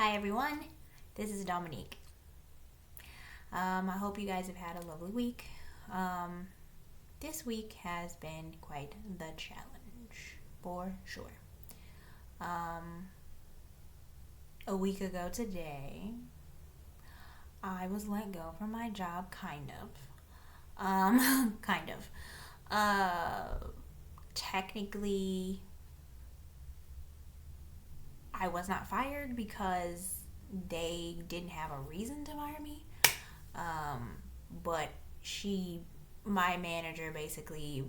Hi everyone, this is Dominique. I hope you guys have had a lovely week. This week has been quite the challenge, for sure. A week ago today, I was let go from my job, kind of. Kind of. Technically, I was not fired because they didn't have a reason to fire me. But my manager basically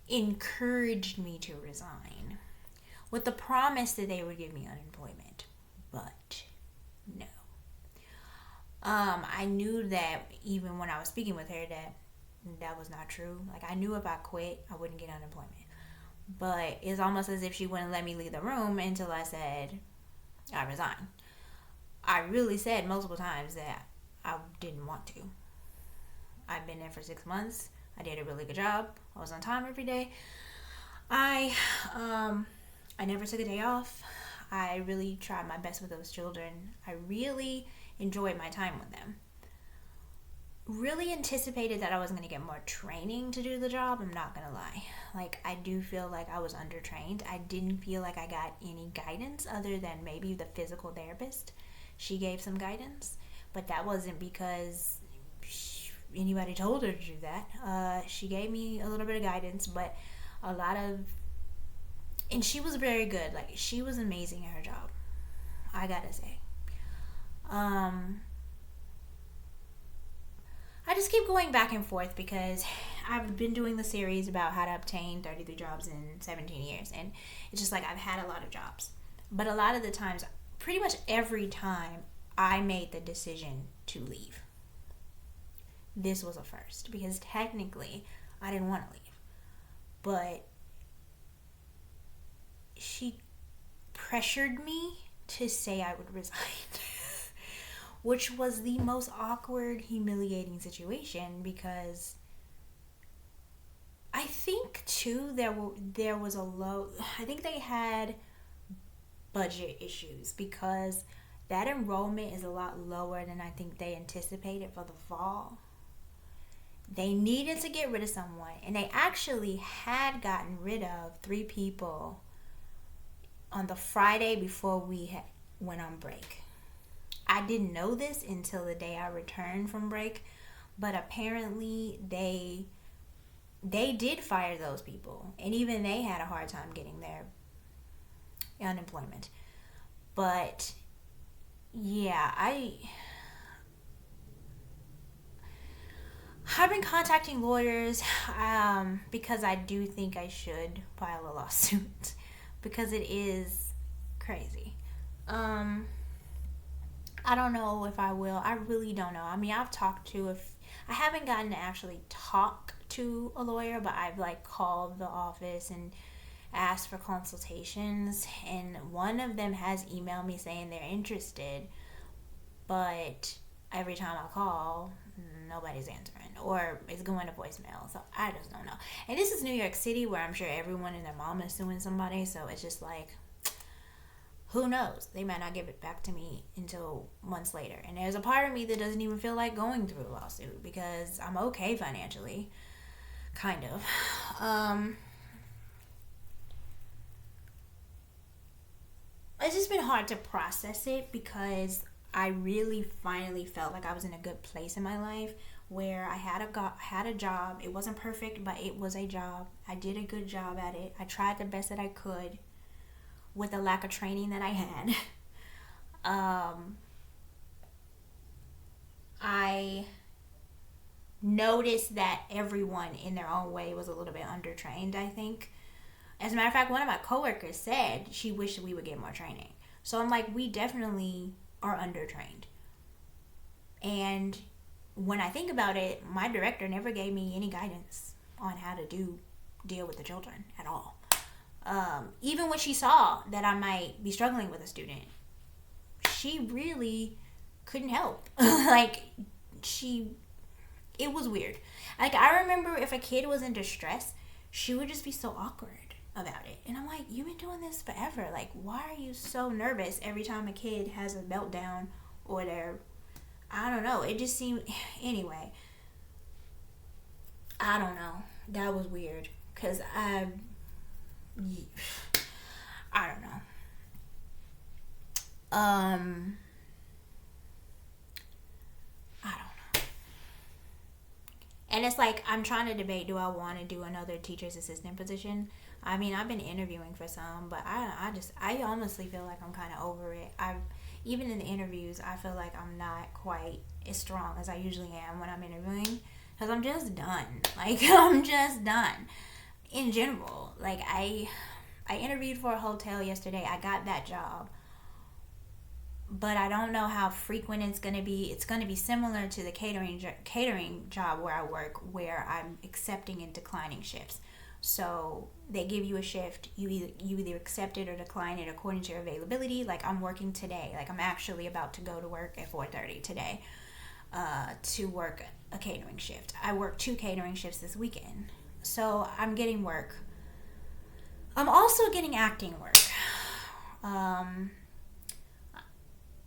encouraged me to resign with the promise that they would give me unemployment. But no. I knew that even when I was speaking with her that was not true. Like, I knew if I quit, I wouldn't get unemployment. But it's almost as if she wouldn't let me leave the room until I said I resign. I really said multiple times that I didn't want to. I've been there for 6 months. I did a really good job. I was on time every day. I never took a day off. I really tried my best with those children. I really enjoyed my time with them. Really anticipated that I was going to get more training to do the job. I'm not going to lie. Like, I do feel like I was undertrained. I didn't feel like I got any guidance other than maybe the physical therapist. She gave some guidance, but that wasn't because anybody told her to do that. She gave me a little bit of guidance, but and she was very good. Like, she was amazing at her job, I gotta say. I just keep going back and forth because I've been doing the series about how to obtain 33 jobs in 17 years. And it's just like I've had a lot of jobs. But a lot of the times, pretty much every time, I made the decision to leave. This was a first because technically I didn't want to leave. But she pressured me to say I would resign. Which was the most awkward, humiliating situation because I think too there was I think they had budget issues because that enrollment is a lot lower than I think they anticipated for the fall. They needed to get rid of someone, and they actually had gotten rid of 3 people on the Friday before we went on break. I didn't know this until the day I returned from break, but apparently they did fire those people, and even they had a hard time getting their unemployment. But yeah, I've been contacting lawyers because I do think I should file a lawsuit because it is crazy. I don't know if I will. I really don't know. I mean, I haven't gotten to actually talk to a lawyer, but I've called the office and asked for consultations, and one of them has emailed me saying they're interested, but every time I call, nobody's answering, or it's going to voicemail, so I just don't know. And this is New York City, where I'm sure everyone and their mom is suing somebody, so it's just like, who knows? They might not give it back to me until months later. And there's a part of me that doesn't even feel like going through a lawsuit because I'm okay financially. Kind of. It's just been hard to process it because I really finally felt like I was in a good place in my life where I had a job. It wasn't perfect, but it was a job. I did a good job at it. I tried the best that I could with the lack of training that I had. I noticed that everyone in their own way was a little bit undertrained, I think. As a matter of fact, one of my coworkers said she wished we would get more training. So I'm like, we definitely are undertrained. And when I think about it, my director never gave me any guidance on how to deal with the children at all. Even when she saw that I might be struggling with a student, she really couldn't help. It was weird. I remember if a kid was in distress, she would just be so awkward. about it. And I'm like, you've been doing this forever. Like, why are you so nervous every time a kid has a meltdown or I don't know. It just seemed, anyway, I don't know. That was weird. Because I don't know. I don't know. And it's like, I'm trying to debate, do I want to do another teacher's assistant position? I mean, I've been interviewing for some, but I honestly feel like I'm kind of over it. Even in the interviews, I feel like I'm not quite as strong as I usually am when I'm interviewing, because I'm just done. Like, I'm just done in general. Like, I interviewed for a hotel yesterday. I got that job, but I don't know how frequent it's going to be. It's going to be similar to the catering job where I work, where I'm accepting and declining shifts. So they give you a shift, you either accept it or decline it according to your availability. Like, I'm working today. Like, I'm actually about to go to work at 4:30 today to work a catering shift. I work 2 catering shifts this weekend. So I'm getting work. I'm also getting acting work. I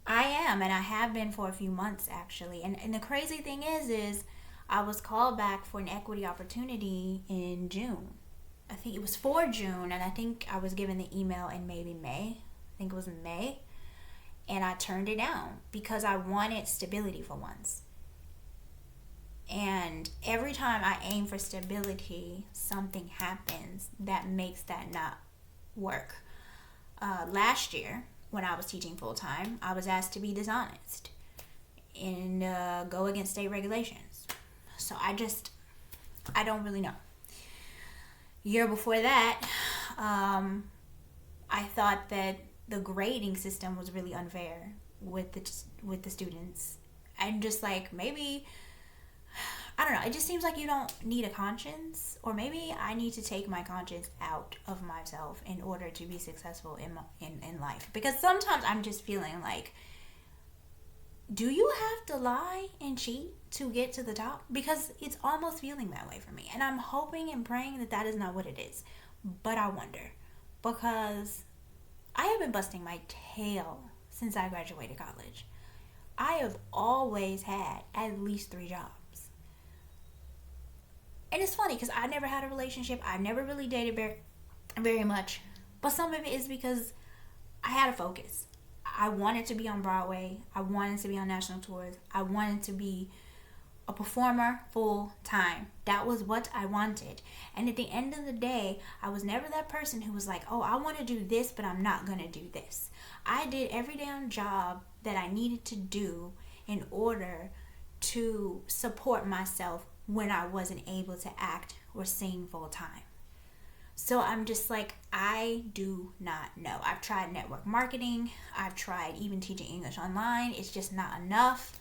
am, and I have been for a few months, actually. And the crazy thing is I was called back for an equity opportunity in June. I think it was for June, and I think I was given the email in maybe May. I think it was May. And I turned it down because I wanted stability for once. And every time I aim for stability, something happens that makes that not work. Last year, when I was teaching full-time, I was asked to be dishonest and go against state regulations. So I don't really know. Year before that, I thought that the grading system was really unfair with the students. I'm just like, maybe, I don't know, it just seems like you don't need a conscience, or maybe I need to take my conscience out of myself in order to be successful in life. Because sometimes I'm just feeling like, do you have to lie and cheat to get to the top? Because it's almost feeling that way for me. And I'm hoping and praying that that is not what it is. But I wonder. Because I have been busting my tail since I graduated college. I have always had at least 3 jobs. And it's funny because I never had a relationship. I never really dated very much. But some of it is because I had a focus. I wanted to be on Broadway. I wanted to be on national tours. I wanted to be a performer full time. That was what I wanted. And at the end of the day, I was never that person who was like, oh, I want to do this, but I'm not going to do this. I did every damn job that I needed to do in order to support myself when I wasn't able to act or sing full time. So I'm just like, I do not know. I've tried network marketing. I've tried even teaching English online. It's just not enough.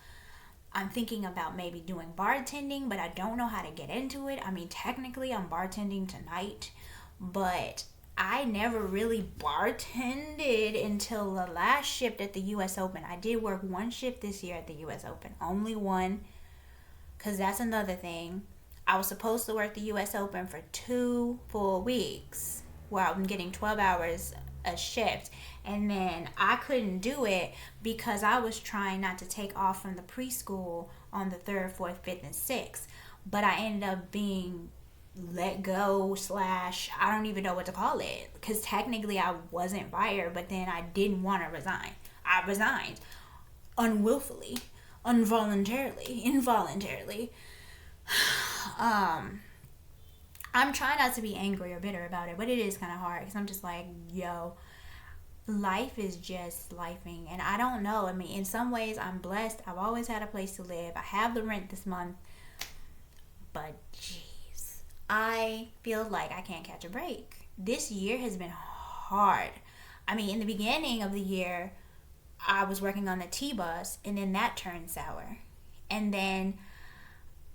I'm thinking about maybe doing bartending, but I don't know how to get into it. I mean, technically I'm bartending tonight, but I never really bartended until the last shift at the U.S. Open. I did work 1 shift this year at the U.S. Open. Only 1, because that's another thing. I was supposed to work the U.S. Open for 2 full weeks where I'm getting 12 hours a shift. And then I couldn't do it because I was trying not to take off from the preschool on the 3rd, 4th, 5th, and 6th. But I ended up being let go / I don't even know what to call it. Because technically I wasn't fired, but then I didn't want to resign. I resigned unwillfully, involuntarily. I'm trying not to be angry or bitter about it, but it is kind of hard because I'm just like, yo, life is just lifing. And I don't know. I mean, in some ways I'm blessed. I've always had a place to live. I have the rent this month, but jeez, I feel like I can't catch a break. This year has been hard. I mean, in the beginning of the year, I was working on the T-bus, and then that turned sour. And then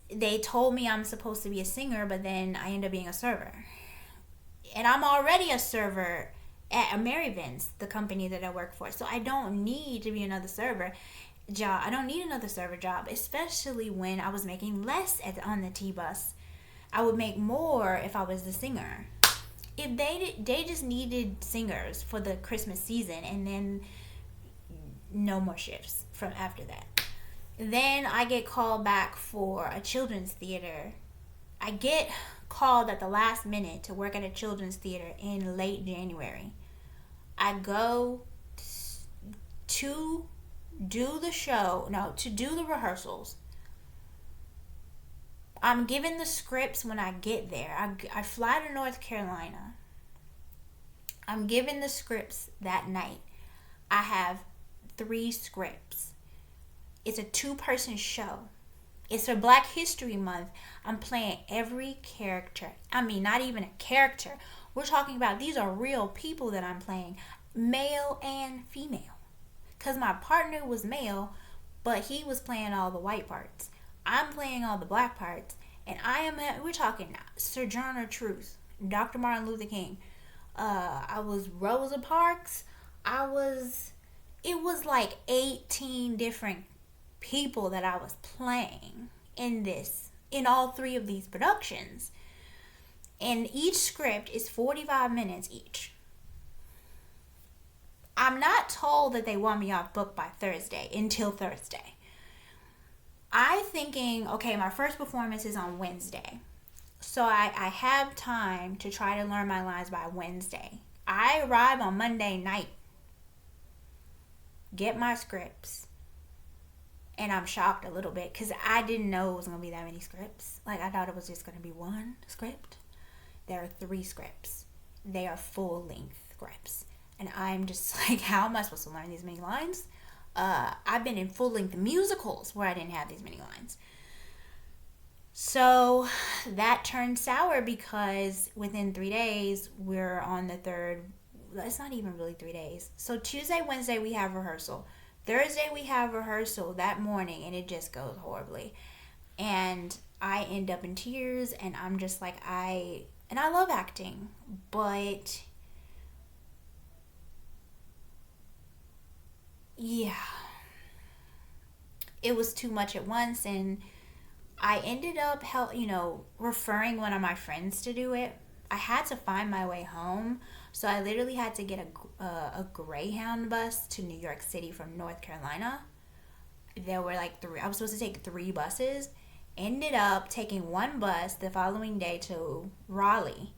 they told me I'm supposed to be a singer, but then I ended up being a server. And I'm already a server at Amerivans, the company that I work for. So I don't need to be another server job. I don't need another server job, especially when I was making less on the T-bus. I would make more if I was the singer. If they just needed singers for the Christmas season, and then no more shifts from after that. Then I get called back for a children's theater. I get called at the last minute to work at a children's theater in late January. I go to do the show, no, to do the rehearsals. I'm given the scripts when I get there. I fly to North Carolina. I'm given the scripts that night. I have 3 scripts. It's a 2-person show. It's for Black History Month. I'm playing every character. I mean, not even a character. We're talking about these are real people that I'm playing, male and female. Because my partner was male, but he was playing all the white parts. I'm playing all the black parts. And we're talking Sojourner Truth, Dr. Martin Luther King. I was Rosa Parks. It was like 18 different people that I was playing in all 3 of these productions. And each script is 45 minutes each. I'm not told that they want me off book by Thursday, until Thursday. I thinking, okay, my first performance is on Wednesday. So I have time to try to learn my lines by Wednesday. I arrive on Monday night, get my scripts, and I'm shocked a little bit because I didn't know it was going to be that many scripts. Like, I thought it was just going to be 1 script. There are 3 scripts. They are full-length scripts. And I'm just like, how am I supposed to learn these many lines? I've been in full-length musicals where I didn't have these many lines. So that turned sour because within 3 days, we're on the 3rd. It's not even really 3 days. So Tuesday, Wednesday, we have rehearsal. Thursday, we have rehearsal that morning, and it just goes horribly. And I end up in tears, and I'm just like, I love acting, but yeah, it was too much at once, and I ended up referring one of my friends to do it. I had to find my way home, so I literally had to get a Greyhound bus to New York City from North Carolina. There were like 3. I was supposed to take 3 buses. Ended up taking 1 bus the following day to Raleigh.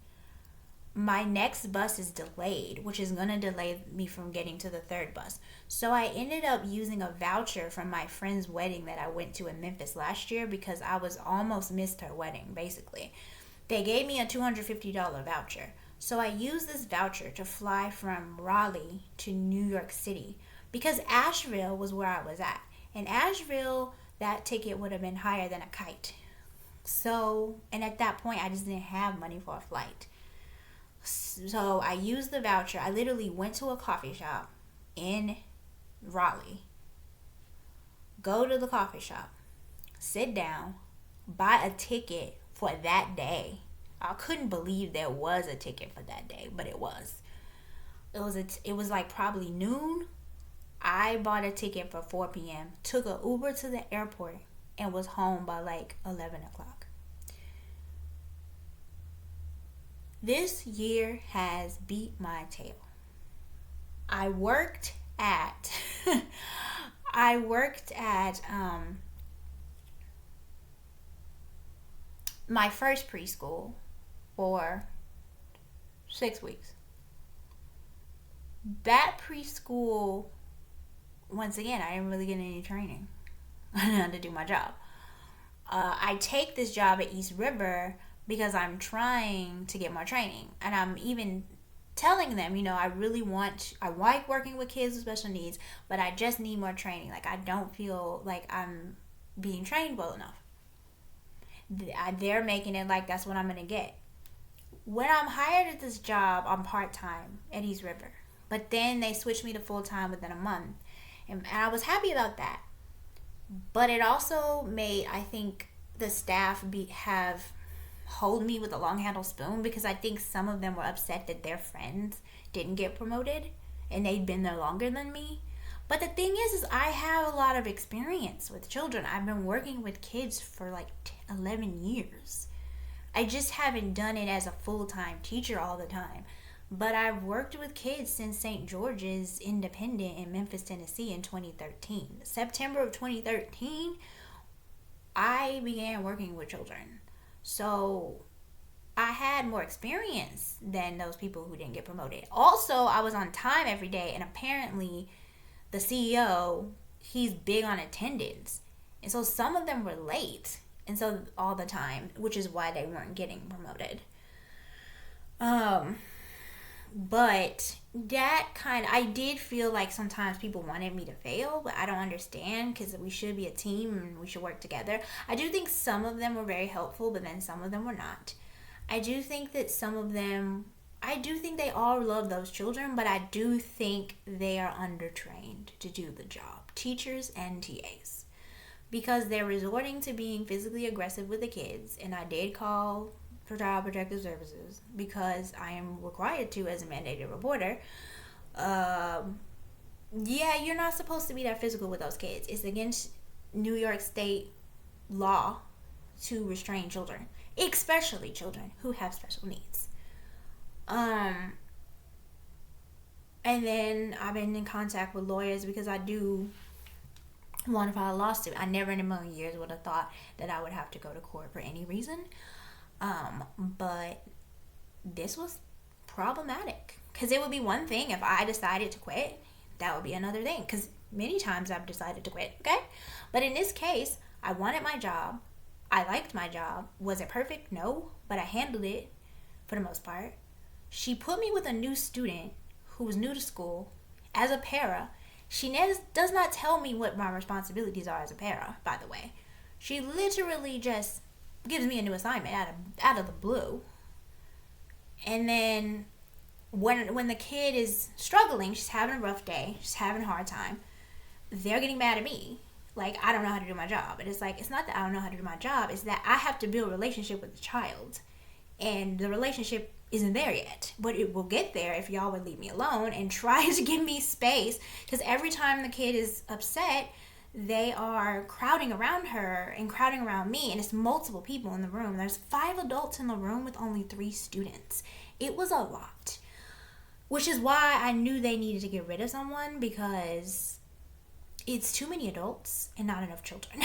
My next bus is delayed, which is going to delay me from getting to the 3rd bus. So I ended up using a voucher from my friend's wedding that I went to in Memphis last year because I was almost missed her wedding, basically. They gave me a $250 voucher. So I used this voucher to fly from Raleigh to New York City because Asheville was where I was at. In Asheville, that ticket would have been higher than a kite. So, and at that point, I just didn't have money for a flight. So I used the voucher. I literally went to a coffee shop in Raleigh, go to the coffee shop, sit down, buy a ticket for that day. I couldn't believe there was a ticket for that day, but it was. It was like probably noon. I bought a ticket for 4 p.m., took an Uber to the airport, and was home by like 11 o'clock. This year has beat my tail. I worked at my first preschool for 6 weeks. That preschool, once again, I didn't really get any training on how to do my job. I take this job at East River because I'm trying to get more training. And I'm even telling them, I like working with kids with special needs, but I just need more training. Like, I don't feel like I'm being trained well enough. They're making it like that's what I'm going to get. When I'm hired at this job, I'm part-time at East River. But then they switched me to full-time within a month. And I was happy about that. But it also made, I think, the staff hold me with a long handle spoon because I think some of them were upset that their friends didn't get promoted and they'd been there longer than me. But the thing is I have a lot of experience with children. I've been working with kids for like 11 years. I just haven't done it as a full-time teacher all the time. But I've worked with kids since St. George's Independent in Memphis, Tennessee in 2013. September of 2013, I began working with children. So I had more experience than those people who didn't get promoted. Also, I was on time every day, and apparently the CEO, he's big on attendance. And so some of them were late, and so all the time, which is why they weren't getting promoted. But that I did feel like sometimes people wanted me to fail, but I don't understand, because we should be a team and we should work together. I do think some of them were very helpful, but then some of them were not. I do think that they all love those children, but I do think they are undertrained to do the job, teachers and TAs, because they're resorting to being physically aggressive with the kids. And I did call for Child Protective Services because I am required to as a mandated reporter. Yeah, you're not supposed to be that physical with those kids. It's against New York State law to restrain children, especially children who have special needs. And then I've been in contact with lawyers because I do want to file a lawsuit. I never in a million years would have thought that I would have to go to court for any reason. But this was problematic, because it would be one thing if I decided to quit. That would be another thing, because many times I've decided to quit, okay? But in this case, I wanted my job. I liked my job. Was it perfect? No, but I handled it for the most part. She put me with a new student who was new to school as a para. She does not tell me what my responsibilities are as a para, by the way. She literally just gives me a new assignment out of the blue. And then when the kid is struggling, she's having a rough day, she's having a hard time, they're getting mad at me. Like, I don't know how to do my job. And it's like, it's not that I don't know how to do my job, it's that I have to build a relationship with the child. And the relationship isn't there yet. But it will get there if y'all would leave me alone and try to give me space. Because every time the kid is upset, they are crowding around her and crowding around me, and it's multiple people in the room. There's 5 adults in the room with only 3 students. It was a lot, which is why I knew they needed to get rid of someone, because it's too many adults and not enough children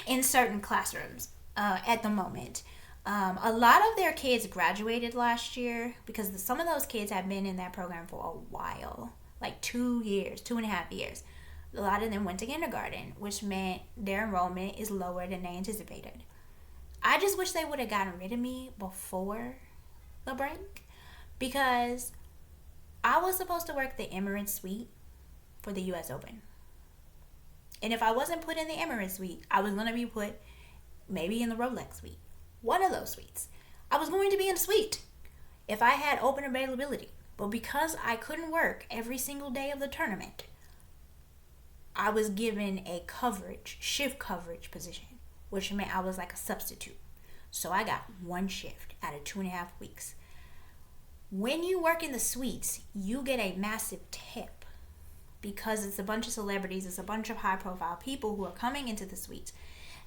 in certain classrooms at the moment. A lot of their kids graduated last year, because some of those kids have been in that program for a while, like 2.5 years. A lot of them went to kindergarten, which meant their enrollment is lower than they anticipated. I just wish they would have gotten rid of me before the break, because I was supposed to work the Emirates suite for the U.S. Open. And if I wasn't put in the Emirates suite, I was going to be put maybe in the Rolex suite. One of those suites. I was going to be in a suite if I had open availability. But because I couldn't work every single day of the tournament, I was given a shift coverage position, which meant I was like a substitute. So I got 1 shift out of 2.5 weeks. When you work in the suites, you get a massive tip, because it's a bunch of celebrities, it's a bunch of high profile people who are coming into the suites.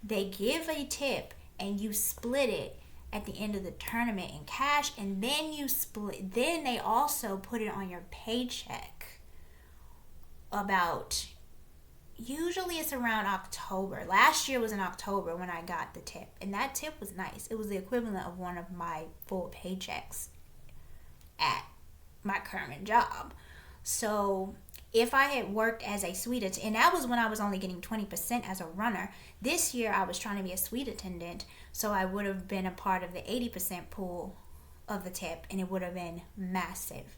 They give a tip and you split it at the end of the tournament in cash, and then then they also put it on your paycheck usually it's around October. Last year was in October when I got the tip. And that tip was nice. It was the equivalent of one of my full paychecks at my current job. So if I had worked as a suite attendant, and that was when I was only getting 20% as a runner. This year I was trying to be a suite attendant, so I would have been a part of the 80% pool of the tip, and it would have been massive.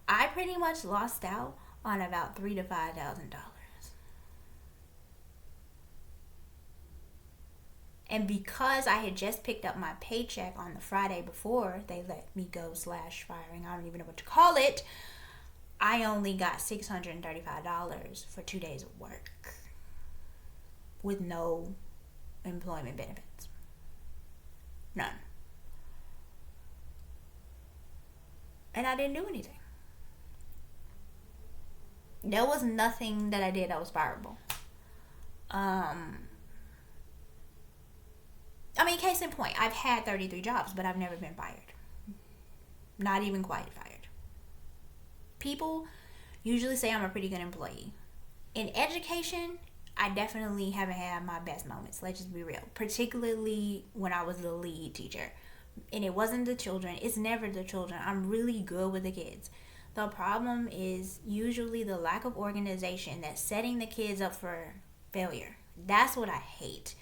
I pretty much lost out on about $3,000 to $5,000. And because I had just picked up my paycheck on the Friday before they let me go / firing, I don't even know what to call it, I only got $635 for 2 days of work with no employment benefits. None. And I didn't do anything. There was nothing that I did that was fireable. I mean, case in point, I've had 33 jobs, but I've never been fired. Not even quite fired. People usually say I'm a pretty good employee. In education, I definitely haven't had my best moments. Let's just be real. Particularly when I was the lead teacher. And it wasn't the children. It's never the children. I'm really good with the kids. The problem is usually the lack of organization that's setting the kids up for failure. That's what I hate.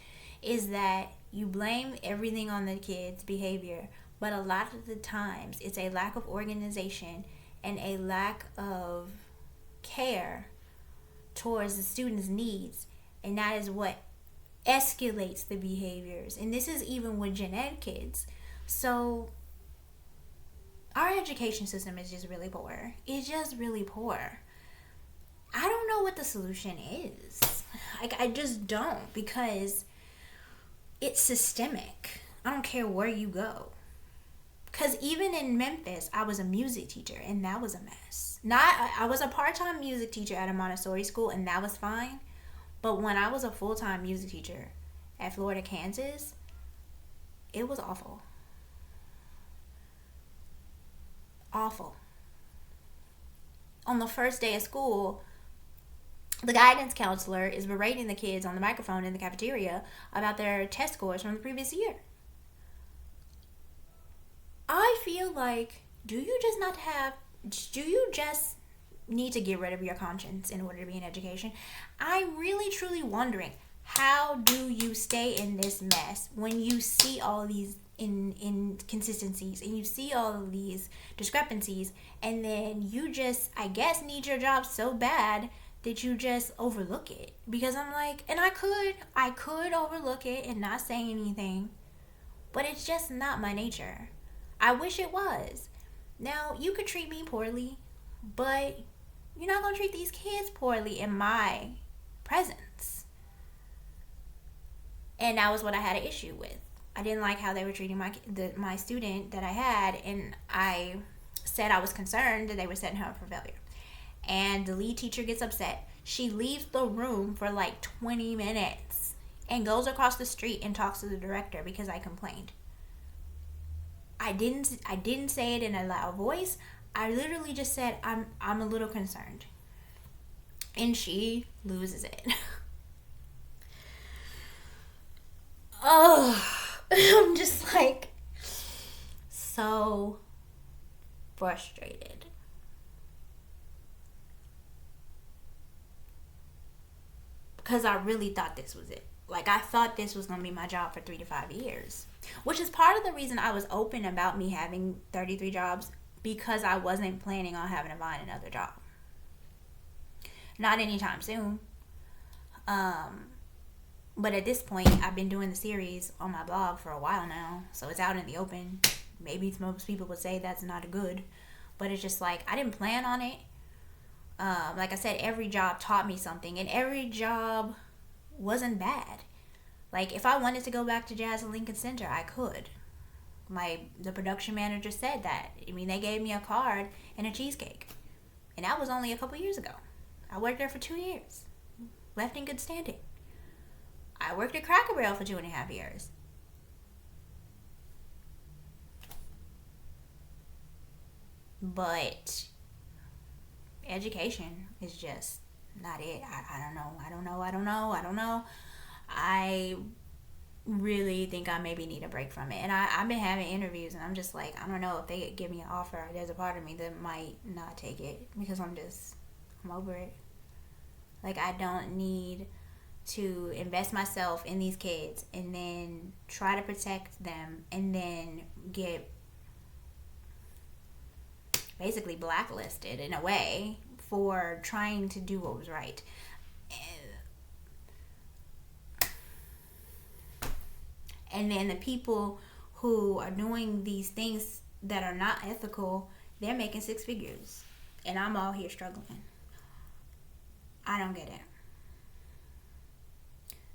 Is that you blame everything on the kids' behavior, but a lot of the times it's a lack of organization and a lack of care towards the students' needs, and that is what escalates the behaviors. And this is even with gen ed kids. So our education system is just really poor. It's just really poor. I don't know what the solution is. Like, I just don't, because it's systemic. I don't care where you go. Because even in Memphis, I was a music teacher, and that was a mess. I was a part-time music teacher at a Montessori school, and that was fine. But when I was a full-time music teacher at Florida, Kansas, it was awful. Awful. On the first day of school, the guidance counselor is berating the kids on the microphone in the cafeteria about their test scores from the previous year. I feel like, do you just need to get rid of your conscience in order to be in education? I'm really truly wondering, how do you stay in this mess when you see all these inconsistencies and you see all of these discrepancies, and then you just, I guess, need your job so bad that you just overlook it? Because I'm like, and I could overlook it and not say anything, but it's just not my nature. I wish it was. Now, you could treat me poorly, but you're not going to treat these kids poorly in my presence. And that was what I had an issue with. I didn't like how they were treating my student that I had, and I said I was concerned that they were setting her up for failure. And the lead teacher gets upset. She leaves the room for like 20 minutes and goes across the street and talks to the director because I complained. I didn't say it in a loud voice. I literally just said I'm a little concerned. And she loses it. Oh, I'm just like so frustrated. Because I really thought this was it. Like, I thought this was going to be my job for 3 to 5 years. Which is part of the reason I was open about me having 33 jobs, because I wasn't planning on having to find another job. Not anytime soon. But at this point, I've been doing the series on my blog for a while now, so it's out in the open. Maybe most people would say that's not good, but it's just like, I didn't plan on it. Like I said, every job taught me something, and every job wasn't bad. Like, if I wanted to go back to Jazz at Lincoln Center, I could. The production manager said that. I mean, they gave me a card and a cheesecake, and that was only a couple years ago. I worked there for 2 years, left in good standing. I worked at Cracker Barrel for 2.5 years. But education is just not it. I don't know. I really think I maybe need a break from it. And I've been having interviews, and I'm just like, I don't know if they give me an offer. There's a part of me that might not take it, because I'm over it. Like, I don't need to invest myself in these kids and then try to protect them and then get basically blacklisted in a way for trying to do what was right. And then the people who are doing these things that are not ethical, they're making 6 figures. And I'm all here struggling. I don't get it.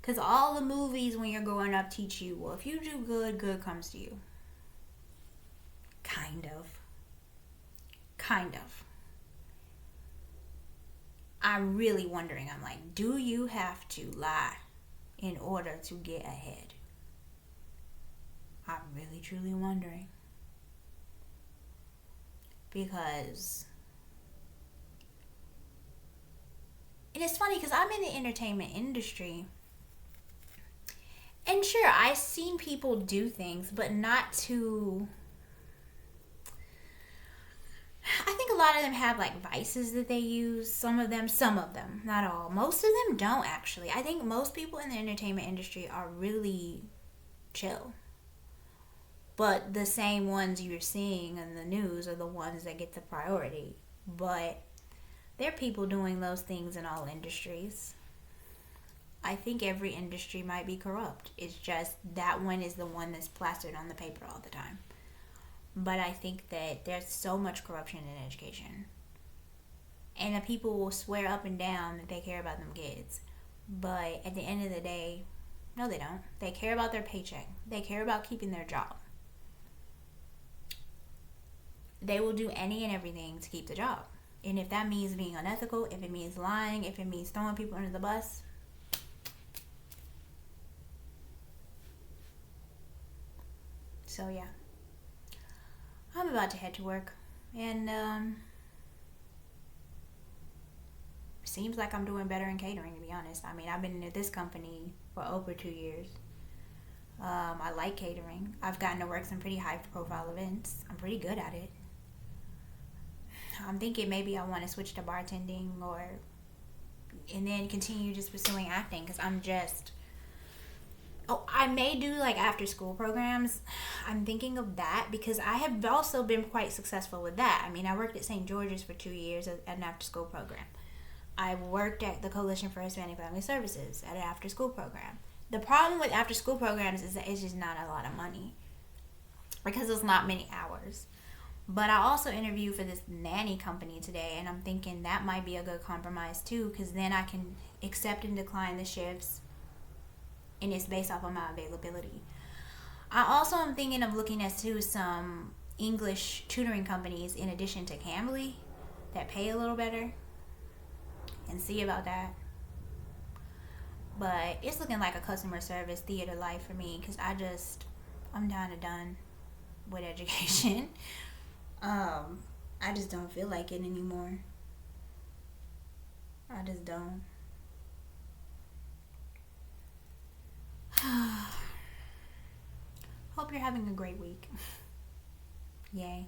Because all the movies when you're growing up teach you, well, if you do good, good comes to you. Kind of. I'm really wondering, I'm like, do you have to lie in order to get ahead? I'm really truly wondering. Because, and it's funny because I'm in the entertainment industry. And sure, I've seen people do things, but not to. I think a lot of them have like vices that they use. Some of them, not all. Most of them don't actually. I think most people in the entertainment industry are really chill. But the same ones you're seeing in the news are the ones that get the priority. But there are people doing those things in all industries. I think every industry might be corrupt. It's just that one is the one that's plastered on the paper all the time. But I think that there's so much corruption in education. And the people will swear up and down that they care about them kids. But at the end of the day, no, they don't. They care about their paycheck. They care about keeping their job. They will do any and everything to keep the job. And if that means being unethical, if it means lying, if it means throwing people under the bus, so yeah. I'm about to head to work. And seems like I'm doing better in catering, to be honest. I mean, I've been at this company for over 2 years. I like catering. I've gotten to work some pretty high profile events. I'm pretty good at it. I'm thinking maybe I want to switch to bartending and then continue just pursuing acting because I may do like after school programs. I'm thinking of that because I have also been quite successful with that. I mean, I worked at St. George's for 2 years at an after school program. I worked at the Coalition for Hispanic Family Services at an after school program. The problem with after school programs is that it's just not a lot of money because it's not many hours. But I also interviewed for this nanny company today, and I'm thinking that might be a good compromise too, because then I can accept and decline the shifts, and it's based off of my availability. I also am thinking of looking at some English tutoring companies in addition to Cambly that pay a little better, and see about that. But it's looking like a customer service theater life for me, because I'm kind of done with education. I just don't feel like it anymore. I just don't. Hope you're having a great week. Yay.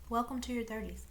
Welcome to your 30s.